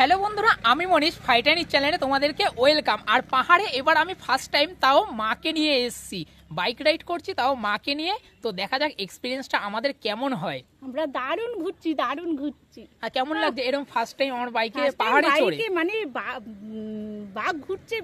Hello বন্ধুরা, আমি মনীষ ফাইটানির চ্যানেলে তোমাদেরকে ওয়েলকাম। আর পাহাড়ে এবার আমি ফার্স্ট টাইম তাও মাকে নিয়ে এসেছি, বাইক রাইড করছি তাও মাকে নিয়ে। তো দেখা যাক এক্সপিরিয়েন্সটা আমাদের কেমন হয়। আমরা দারুণ ঘুরছি। আর কেমন লাগছে এরকম ফার্স্ট টাইম আমার বাইকে পাহাড়ে চড়ে? মানে বাঘ ঘুরছে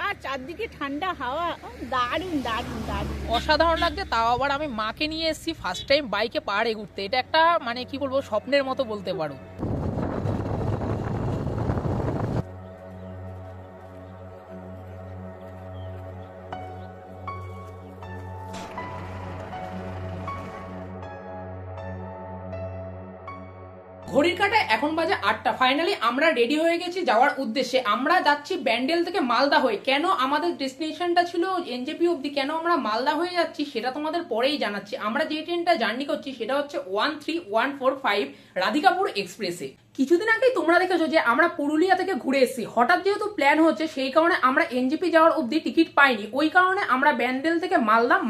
আর চারদিকে ঠান্ডা হাওয়া, দারুণ অসাধারণ লাগছে। তাও আবার আমি মাকে নিয়ে এসেছি ফার্স্ট টাইম বাইকে পাহাড়ে ঘুরতে। এটা একটা মানে কি বলবো, স্বপ্নের মতো বলতে পারো। ঘড়ির কাঁটায় এখন বাজে 8টা। ফাইনালি আমরা রেডি হয়ে গেছি যাওয়ার উদ্দেশ্যে। আমরা যাচ্ছি ব্যান্ডেল থেকে মালদা হয়ে। কেন আমাদের ডেস্টিনেশনটা ছিল এনজেপি অবধি, কেন আমরা মালদা হয়ে যাচ্ছি সেটা তোমাদের পরেই জানাচ্ছি। আমরা যে ট্রেনটা জার্নি করছি সেটা হচ্ছে 13145 রাধিকাপুর এক্সপ্রেসে। কিছুদিন আগেই তোমরা দেখেছো যে আমরা পুরুলিয়া থেকে ঘুরে এসেছি। হঠাৎ যেহেতু প্ল্যান হচ্ছে সেই কারণে আমরা এনজেপি যাওয়ার অবধি টিকিট পাইনি। ওই কারণে আমরা ব্যান্ডেল থেকে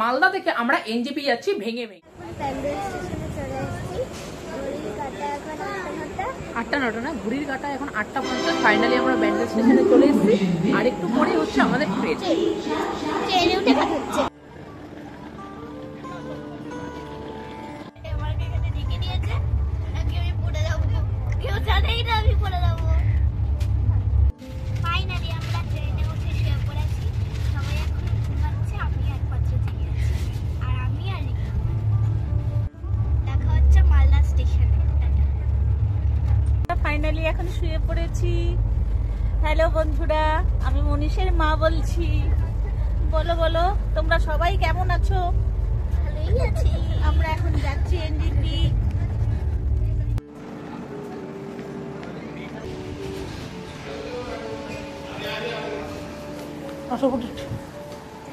মালদা থেকে আমরা এনজেপি যাচ্ছি ভেঙে। 8টা 9টা না, ঘড়ির কাঁটা এখন 8টা 50। ফাইনালি আমরা ব্যান্ডেল স্টেশনে চলে এসেছি। আর একটু পরে হচ্ছে আমাদের ট্রেন। ফাইনালি এখন শুয়ে পড়েছি। হ্যালো বন্ধুরা, আমি মনীষের মা বলছি। বলো তোমরা সবাই কেমন আছো? ভালোই আছি। আমরা এখন যাচ্ছি এনজেপি।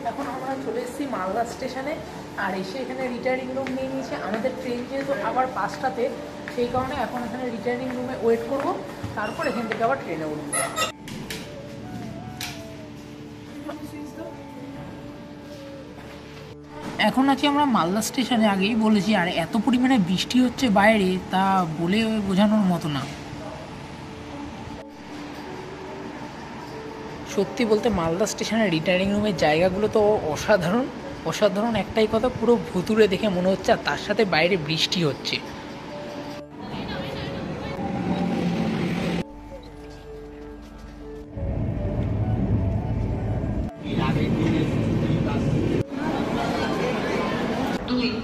এখন আমরা চলে এসেছি মালদা স্টেশনে। আর এসে এখানে রিটায়ারিং রুম নিয়ে নিয়েছে। আমাদের ট্রেন যেহেতু আবার 5টাতে, সেই কারণে এখন এখানে রিটায়ারিং রুমে ওয়েট করব, তারপর এখান থেকে আবার ট্রেনে উঠব। এখন আছি আমরা মালদা স্টেশনে। আগেই বলেছি, আর এত পরিমাণে বৃষ্টি হচ্ছে বাইরে, তা বলে বোঝানোর মতো না। সত্যি বলতে মালদা স্টেশনের রিটায়ারিং রুমের জায়গাগুলো তো অসাধারণ একটাই কথা, পুরো ভুতুড়ে দেখে মনে হচ্ছে। আর তার সাথে বাইরে বৃষ্টি হচ্ছে।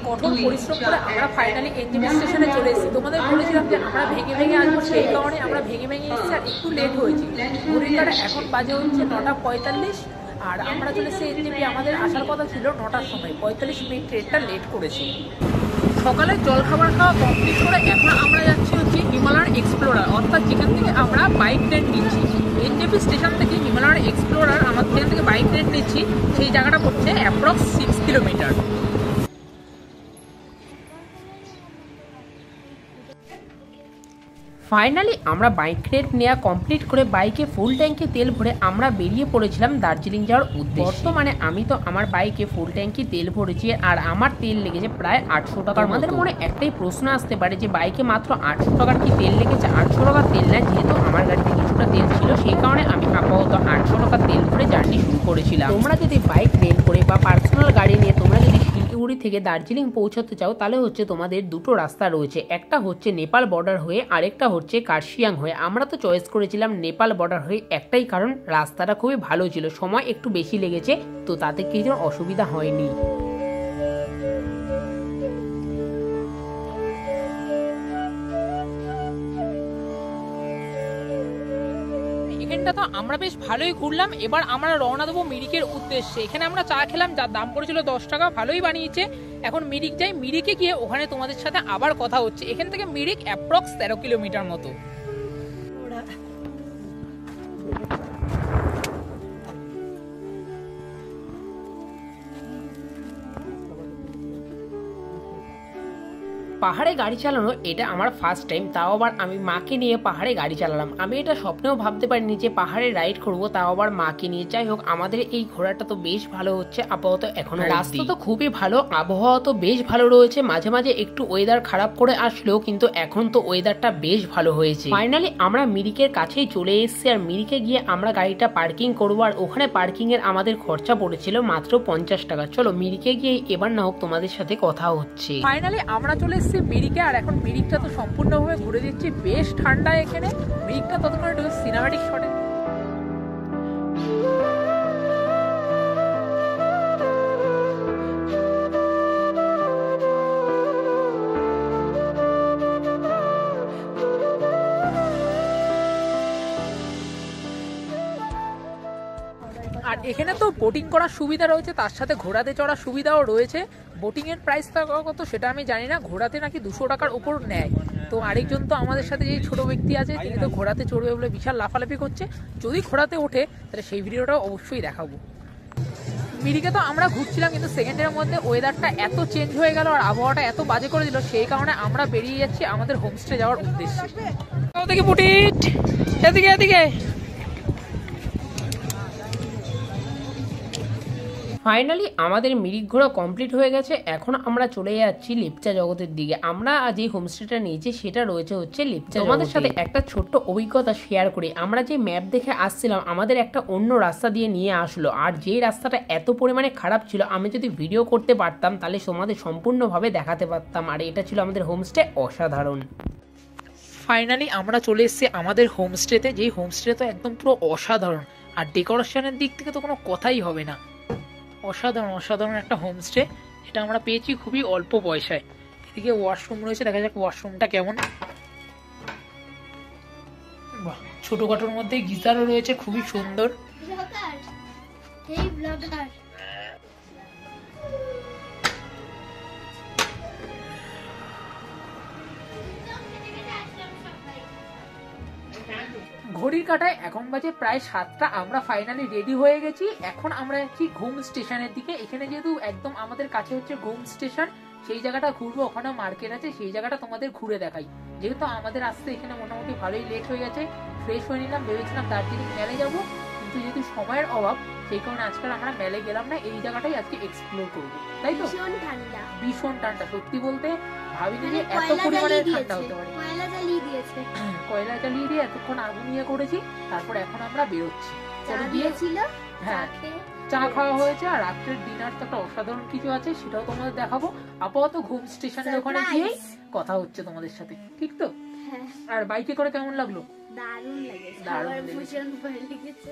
কঠোর পরিশ্রম করে আমরা ফাইনালি এনজেপি স্টেশনে চলে এসেছি। তোমাদের বলেছিলাম যে আমরা ভেঙে আসবো, সেই কারণে আমরা ভেঙে এসেছি। আর একটু লেট হয়েছি। ঘড়ির কাঁটা এখন বাজে হচ্ছে 9টা 45। আর আমরা চলে এসেছি এনজেপি। আমাদের আসার কথা ছিল 9টার সময়, 45 মিনিট ট্রেনটা লেট করেছি। সকালে জলখাবার খাওয়া কমপ্লিট করে এখন আমরা যাচ্ছি হচ্ছে হিমালয়ান এক্সপ্লোরার, অর্থাৎ যেখান থেকে আমরা বাইক রেন্ট নিচ্ছি। এনজেপি স্টেশন থেকে হিমালয়ান এক্সপ্লোরার আমাদের যেখান থেকে বাইক রেন্ট নিচ্ছি সেই জায়গাটা পড়ছে অ্যাপ্রক্স 6 কিলোমিটার। ফাইনালি আমরা বাইক রেন্ট নেওয়া কমপ্লিট করে বাইকে ফুল ট্যাঙ্কি তেল ভরে আমরা বেরিয়ে পড়েছিলাম দার্জিলিং যাওয়ার উদ্দেশ্যে। বর্তমানে আমি তো আমার বাইকে ফুল ট্যাঙ্কি তেল ভরেছি, আর আমার তেল লেগেছে প্রায় 800 টাকার। আমাদের মনে একটাই প্রশ্ন আসতে পারে যে বাইকে মাত্র 800 টাকার কি তেল লেগেছে? 800 টাকার তেল না, যেহেতু আমার গাড়িতে কিছুটা তেল ছিল সেই কারণে আমি আপাতত 800 টাকার তেল ভরে জার্নি শুরু করেছিলাম। তোমরা যদি বাইক রেন্ট করে বা পার্সোনাল গাড়ি নিয়ে তোমরা যদি শিলিগুড়ি থেকে দার্জিলিং পৌঁছাতে চাও, তাহলে হচ্ছে তোমাদের দুটো রাস্তা রয়েছে। একটা হচ্ছে নেপাল বর্ডার হয়ে, আরেকটা হচ্ছে কার্শিয়াং হয়ে। আমরা তো চয়েস করেছিলাম নেপাল বর্ডার হয়ে, একটাই কারণ রাস্তাটা খুবই ভালো ছিল। সময় একটু বেশি লেগেছে, তো তাতে কিছু অসুবিধা হয়নি। এখানটা তো আমরা বেশ ভালোই ঘুরলাম। এবার আমরা রওনা দেবো মিরিকের উদ্দেশ্যে। এখানে আমরা চা খেলাম, যার দাম পড়েছিল 10 টাকা, ভালোই বানিয়েছে। এখন মিরিক যাই, মিরিকে গিয়ে ওখানে তোমাদের সাথে আবার কথা হচ্ছে। এখান থেকে মিরিক অ্যাপ্রক্স 13 কিলোমিটার মতো। পাহাড়ে গাড়ি চালানো এটা আমার ফার্স্ট টাইম, তাও আবার আমি মাকে নিয়ে পাহাড়ে গাড়ি চালালাম। আমি এটা স্বপ্নেও ভাবতে পারিনি যে পাহাড়ে রাইড করবো, তাও আবার মাকে নিয়ে। যাই হোক, আমাদের এই ঘোরাটা তো বেশ ভালো হচ্ছে আপাতত। এখন রাস্তা তো খুবই ভালো, আবহাওয়া তো বেশ ভালো রয়েছে, মাঝে মাঝে একটু ওয়েদার খারাপ করে আসলেও কিন্তু এখন তো ওয়েদারটা বেশ ভালো হয়েছে। ফাইনালি আমরা মিরিকের কাছেই চলে এসেছি, আর মিরিকে গিয়ে আমরা গাড়িটা পার্কিং করবো। আর ওখানে পার্কিং এর আমাদের খরচা পড়েছিল মাত্র 50 টাকা। চলো মিরিকে গিয়ে এবার না হোক তোমাদের সাথে কথা হচ্ছে। ফাইনালি আমরা চলে এসেছি মিরিকে, আর এখন মিরিকটা তো সম্পূর্ণভাবে ঘুরে দিচ্ছি। বেশ ঠান্ডা এখানে, মিরিকটা ততক্ষণ একটু সিনেম্যাটিক শটে। আর এখানে তো বোটিং করার সুবিধা রয়েছে, তার সাথে ঘোড়াতে চড়ার সুবিধাও রয়েছে। বোটিং এর প্রাইসটা কত সেটা আমি জানি না, ঘোড়াতে নাকি 200 টাকার উপর নেয়। তো আরেকজন তো আমাদের সাথে যে ছোট ব্যক্তি আছে তিনি তো ঘোড়াতে চড়বে বলে বিশাল লাফালাফি করছে। যদি ঘোড়াতে ওঠে তাহলে সেই ভিডিওটাও অবশ্যই দেখাবো। মিরিকে তো আমরা ঘুরছিলাম, কিন্তু সেকেন্ডের মধ্যে ওয়েদারটা এত চেঞ্জ হয়ে গেল আর আবহাওয়াটা এত বাজে করে দিল, সেই কারণে আমরা বেরিয়ে যাচ্ছি আমাদের হোমস্টে যাওয়ার উদ্দেশ্যে। এদিকে বুটিট, এদিকে এদিকে। ফাইনালি আমাদের মিরিক ঘোরা কমপ্লিট হয়ে গেছে। এখন আমরা চলে যাচ্ছি লেপচা জগতের দিকে। আমরা যে হোমস্টেটা নিয়েছি সেটা রয়েছে হচ্ছে লেপচা। আমাদের সাথে একটা ছোট্ট অভিজ্ঞতা শেয়ার করি। আমরা যে ম্যাপ দেখে আসছিলাম, আমাদের একটা অন্য রাস্তা দিয়ে নিয়ে আসলো, আর যেই রাস্তাটা এত পরিমাণে খারাপ ছিল, আমি যদি ভিডিও করতে পারতাম তাহলে তোমাদের সম্পূর্ণভাবে দেখাতে পারতাম। আর এটা ছিল আমাদের হোমস্টে, অসাধারণ। ফাইনালি আমরা চলে এসেছি আমাদের হোমস্টেতে, যেই হোমস্টে তো একদম পুরো অসাধারণ, আর ডেকোরেশনের দিক থেকে তো কোনো কথাই হবে না। অসাধারণ অসাধারণ একটা হোমস্টে, এটা আমরা পেয়েছি খুবই অল্প পয়সায়। এদিকে ওয়াশরুম রয়েছে, দেখা যাক ওয়াশরুমটা কেমন। বাহ, ছোটখাটোর মধ্যে গিজারও রয়েছে, খুবই সুন্দর। ঘড়ির কাঁটায় এখন বাজে প্রায় 7টা। আমরা ফাইনালি রেডি হয়ে গেছি। এখন আমরা যাচ্ছি ঘুম স্টেশনের দিকে। এখানে যেহেতু একদম আমাদের কাছে হচ্ছে ঘুম স্টেশন, সেই জায়গাটা ঘুরবো। ওখানে মার্কেট আছে, সেই জায়গাটা তোমাদের ঘুরে দেখাই। যেহেতু আমাদের আসতে এখানে মোটামুটি ভালোই লেট হয়ে গেছে, ফ্রেশ হয়ে নিলাম। ভেবেছিলাম দার্জিলিং মেলে যাবো, কিন্তু যেহেতু সময়ের অভাব সেই কারণে আজকাল আমরা মেলে গেলাম না। এই জায়গাটাই আজকে এক্সপ্লোর করবো, তাই তো? ভীষণ ঠান্ডা, সত্যি বলতে ভাবিনি যে এত পরিমাণে ঠান্ডা হতে পারে। কয়লা জ্বালিয়ে দিয়ে এতক্ষণ আগুন ইয়ে করেছি, তারপর এখন আমরা বেরোচ্ছি। হ্যাঁ, চা খাওয়া হয়েছে, আর রাত্রের ডিনার তো একটা অসাধারণ কিছু আছে, সেটাও তোমাদের দেখাবো। আপাতত ঘুম স্টেশনের ওখানে গিয়ে কথা হচ্ছে তোমাদের সাথে, ঠিক তো? আর বাইকে করে কেমন লাগলো? দারুণ লেগেছে, দারুণ ভীষণ ভালো লেগেছে।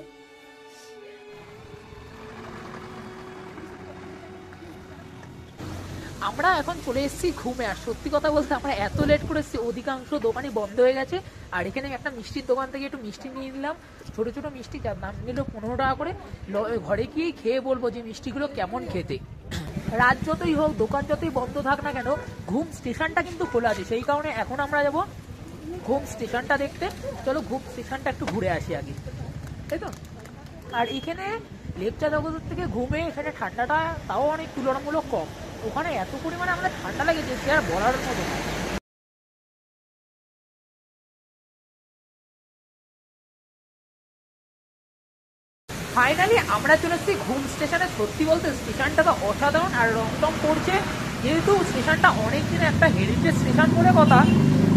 আমরা এখন চলে এসেছি ঘুমে। আর সত্যি কথা বলতে আমরা এত লেট করে এসেছি, অধিকাংশ দোকানই বন্ধ হয়ে গেছে। আর এখানে একটা মিষ্টির দোকান থেকে একটু মিষ্টি নিয়ে নিলাম, ছোট ছোট মিষ্টি, যার দাম নিল 15 টাকা করে। ঘরে গিয়েই খেয়ে বলবো যে মিষ্টিগুলো কেমন খেতে। রাত যতই হোক, দোকান যতই বন্ধ থাক না কেন, ঘুম স্টেশনটা কিন্তু খোলা আছে। সেই কারণে এখন আমরা যাবো ঘুম স্টেশনটা দেখতে। চলো ঘুম স্টেশনটা একটু ঘুরে আসি আগে, তাই তো? আর এখানে লেপচা জগতের থেকে ঘুমে এখানে ঠান্ডাটা তাও অনেক তুলনামূলক কম। ওখানে এত পরিমাণে আমাদের ঠান্ডা লেগেছে সে আর বলার মতো না। ফাইনালি আমরা চলে এসেছি ঘুম স্টেশনে। সত্যি বলতে স্টেশনটা তো অসাধারণ, আর রংটং করছে। যেহেতু স্টেশনটা অনেকদিন একটা হেরিটেজ স্টেশন বলে কথা,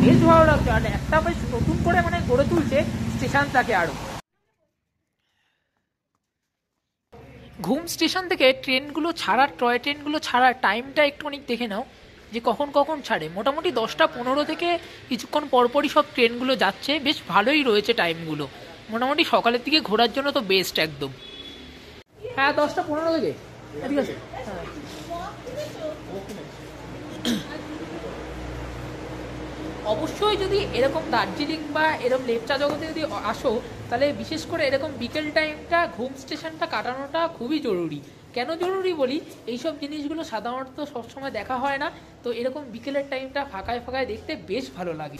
বেশ ভালো লাগছে। আর একটা বেশ নতুন করে মানে গড়ে তুলছে স্টেশনটাকে আরো। ঘুম স্টেশন থেকে ট্রেনগুলো ছাড়ার, টয় ট্রেনগুলো ছাড়ার টাইমটা একটুখানি দেখে নাও যে কখন কখন ছাড়ে। মোটামুটি 10টা 15 থেকে কিছুক্ষণ পরপরই সব ট্রেনগুলো যাচ্ছে। বেশ ভালোই রয়েছে টাইমগুলো, মোটামুটি সকালের দিকে ঘোরার জন্য তো বেস্ট একদম। হ্যাঁ, 10টা 15 থেকে, ঠিক আছে। হ্যাঁ, অবশ্যই যদি এরকম দার্জিলিং বা এরকম লেপচা জগতে যদি আসো, তাহলে বিশেষ করে এরকম বিকেল টাইমটা ঘুম স্টেশনটা কাটানোটা খুবই জরুরি। কেন জরুরি বলি, এইসব জিনিসগুলো সাধারণত সবসময় দেখা হয় না, তো এরকম বিকেলের টাইমটা ফাঁকায় ফাঁকায় দেখতে বেশ ভালো লাগে।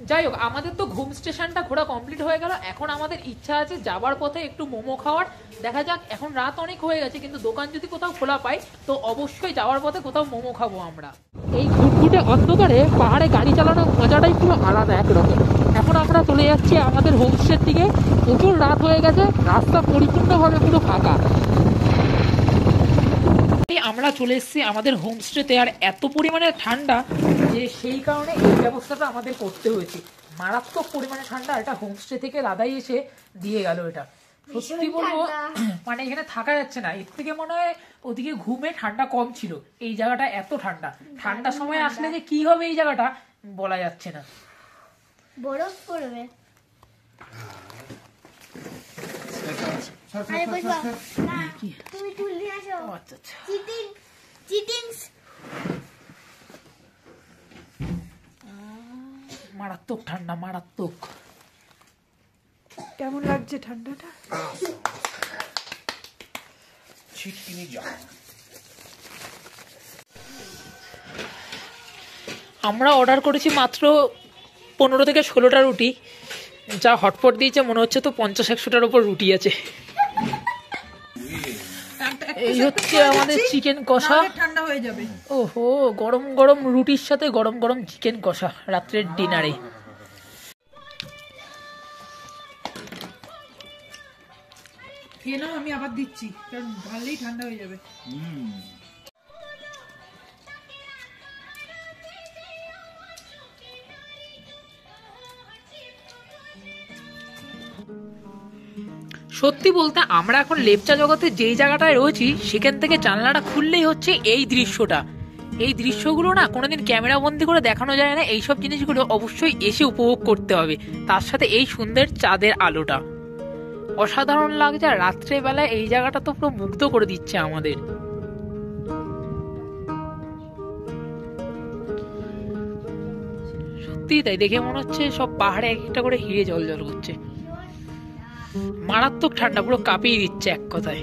যাই হোক, আমাদের তো ঘুম স্টেশনটা ঘোরা কমপ্লিট হয়ে গেল। এখন আমাদের ইচ্ছা আছে যাবার পথে একটু মোমো খাওয়ার। দেখা যাক, এখন রাত অনেক হয়ে গেছে, কিন্তু দোকান যদি কোথাও খোলা পাই তো অবশ্যই যাওয়ার পথে কোথাও মোমো খাবো আমরা। এই ঘুটঘুটে অন্ধকারে পাহাড়ে গাড়ি চালানোর মজাটাই পুরো আলাদা একরকম। এখন আমরা চলে যাচ্ছি আমাদের হোমস্টের দিকে। প্রচুর রাত হয়ে গেছে, রাস্তা পরিপূর্ণভাবে পুরো ফাঁকা। আমরা চলে এসেছি আমাদের হোমস্টেতে, আর এত পরিমাণে ঠান্ডা যে সেই কারণে এই ব্যবস্থাটা আমাদের করতে হয়েছে। মারাত্মক পরিমাণে ঠান্ডা, এটা হোমস্টে থেকে দাদাই এসে দিয়ে গেল। এটা সত্যি বলবো, মানে এখানে থাকা যাচ্ছে না। এর থেকে মনে হয় ওদিকে ঘুমে ঠান্ডা কম ছিল, এই জায়গাটা এত ঠান্ডা। ঠান্ডার সময় আসলে যে কি হবে এই জায়গাটা বলা যাচ্ছে না। বরফ পড়বে। তুমি চুল নিয়ে আসো। আচ্ছা আচ্ছা, চিটিং চিটিং। মারাত্মক ঠান্ডা, মারাত্মক। কেমন লাগছে ঠান্ডাটা? আমরা অর্ডার করেছি মাত্র 15 থেকে 16টা রুটি, যা হটপট দিয়েছে মনে হচ্ছে তো 50-100টার উপর রুটি আছে। এই হচ্ছে আমাদের চিকেন কষা। ঠান্ডা হয়ে যাবে। ওহো, গরম গরম রুটির সাথে গরম গরম চিকেন কষা রাত্রের ডিনারে। খেয়ে নাও, আমি আবার দিচ্ছি, কারণ ভালোই ঠান্ডা হয়ে যাবে। সত্যি বলতে আমরা এখন লেপচা জগতে যেই জায়গাটায় রয়েছি সেখান থেকে জানলাটা খুললেই হচ্ছে এই দৃশ্যটা। এই দৃশ্যগুলো না কোনোদিন ক্যামেরা বন্দি করে দেখানো যায় না। এইসব জিনিসগুলো অবশ্যই এসে উপভোগ করতে হবে, তার সাথে এই সুন্দর চাঁদের আলোটা অসাধারণ লাগছে। আর রাত্রেবেলায় এই জায়গাটা তো পুরো মুগ্ধ করে দিচ্ছে আমাদের। সত্যি তাই, দেখে মনে হচ্ছে সব পাহাড়ে এক একটা করে হিরে জল জল করছে। মারাত্মক ঠান্ডা, পুরো কাঁপিয়ে দিচ্ছে এক কথায়।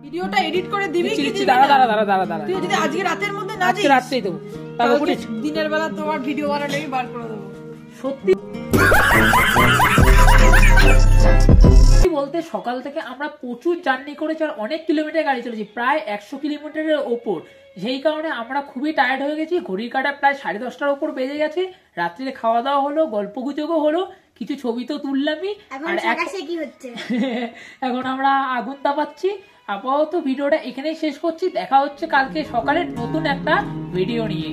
ভিডিওটা এডিট করে দিবি কি দিবি দাঁড়া না? দাঁড়া দাঁড়া দাঁড়া দাঁড়া, তুই যদি আজকে রাতের মধ্যে না আজকে দিস, রাত্রেই দেবো। তাহলে দিনের বেলা তোমার ভিডিও বানালে আমি বার করে দেবো। সত্যি বলতে সকাল থেকে আমরা প্রচুর জার্নি করেছি, আর অনেক কিলোমিটার গাড়ি চলেছি, প্রায় 100 কিলোমিটারের ওপর। সেই কারণে আমরা খুবই টায়ার্ড হয়ে গেছি। ঘড়ির কাঁটা প্রায় 10:30টার ওপর বেজে গেছে। রাত্রে খাওয়া দাওয়া হলো, গল্প গুজবও হলো, কিছু ছবি তো তুললামই। এখন আকাশে কি হচ্ছে? এখন আমরা আগুন তাপাচ্ছি। আপাতত ভিডিওটা এখানেই শেষ করছি। দেখা হচ্ছে কালকে সকালে নতুন একটা ভিডিও নিয়ে।